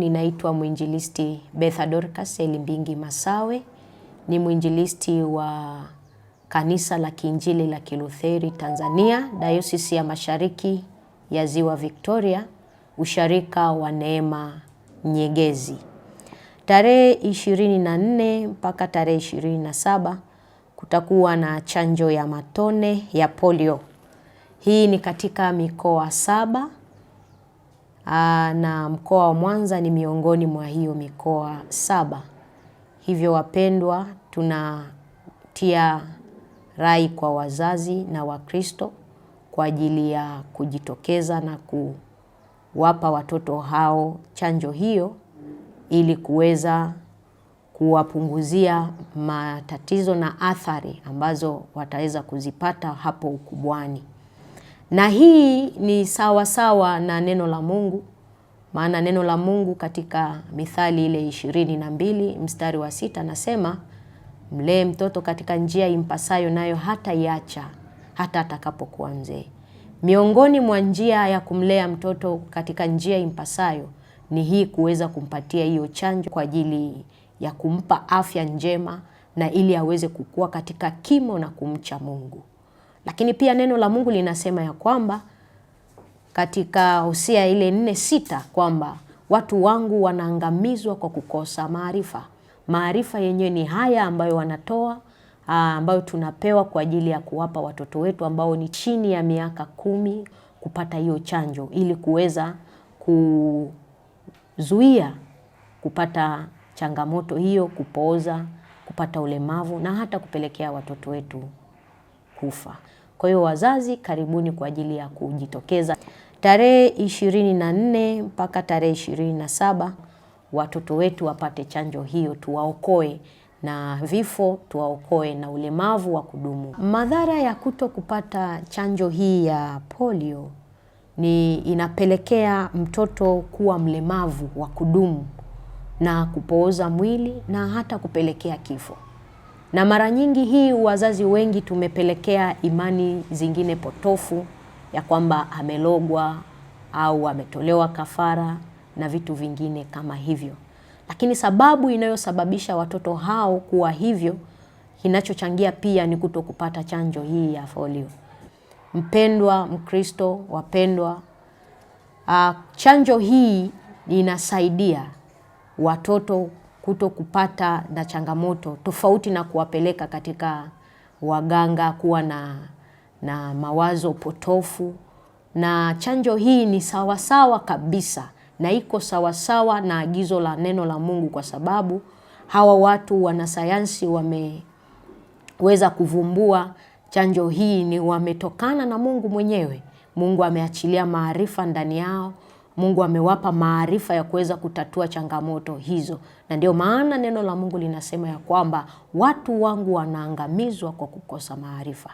Ninaitwa mwinjilisti Betha Dorcas Elimbingi Masawe. Ni mwinjilisti wa Kanisa la Kiinjili la Kilutheri Tanzania, Dayosisi ya Mashariki ya Ziwa Victoria, Usharika wa Neema Nyegezi. Tarehe 24 mpaka tarehe 27 kutakuwa na chanjo ya matone ya polio. Hii ni katika mikoa 7. Na mkoa wa Mwanza ni miongoni mwa hiyo mikoa 7. Hivyo wapendwa, tunatia rai kwa wazazi na Wakristo kwa ajili ya kujitokeza na kuwapa watoto hao chanjo hiyo ili kuweza kuwapunguzia matatizo na athari ambazo wataweza kuzipata hapo ukubwani. Na hii ni sawa sawa na neno la Mungu, maana neno la Mungu katika Mithali ile 22 mstari wa 6 nasema, mlee mtoto katika njia impasayo, nayo hata iacha hata atakapokuwa mzee. Miongoni mwa njia ya kumlea mtoto katika njia impasayo ni hii, kuweza kumpatia hiyo chanjo kwa ajili ya kumpa afya njema na ili aweze kukua katika kimo na kumcha Mungu. Lakini pia neno la Mungu linasema ya kwamba katika Hosea ile 4:6 kwamba watu wangu wanaangamizwa kwa kukosa maarifa. Maarifa yenyewe ni haya ambayo wanatoa, ambayo tunapewa kwa ajili ya kuwapa watoto wetu ambao ni chini ya miaka 10 kupata hiyo chanjo ili kuweza kuzuia kupata changamoto hiyo, kupooza, kupata ulemavu na hata kupelekea watoto wetu kufa. Kwa hiyo wazazi, karibuni kwa ajili ya kujitokeza. Tarehe 24 mpaka tarehe 27 watoto wetu wapate chanjo hiyo, tuwaokoe na vifo, tuwaokoe na ulemavu wa kudumu. Madhara ya kuto kupata chanjo hii ya polio ni inapelekea mtoto kuwa mlemavu wa kudumu na kupooza mwili na hata kupelekea kifo. Na mara nyingi hii wazazi wengi tumepelekea imani zingine potofu ya kwamba amelogwa au ametolewa kafara na vitu vingine kama hivyo. Lakini sababu inayosababisha watoto hao kuwa hivyo, kinachochangia pia ni kutokupata chanjo hii ya polio. Mpendwa Mkristo, wapendwa, chanjo hii inasaidia watoto kuto kupata na changamoto tofauti na kuwapeleka katika waganga, kuwa na mawazo potofu. Na chanjo hii ni sawasawa kabisa na iko sawasawa na agizo la neno la Mungu, kwa sababu hawa watu wanasayansi wameweza kuvumbua chanjo hii ni wametokana na Mungu mwenyewe. Mungu ameachilia maarifa ndani yao. Mungu amewapa maarifa ya kuweza kutatua changamoto hizo. Na ndio maana neno la Mungu linasema ya kwamba watu wangu wanaangamizwa kwa kukosa maarifa.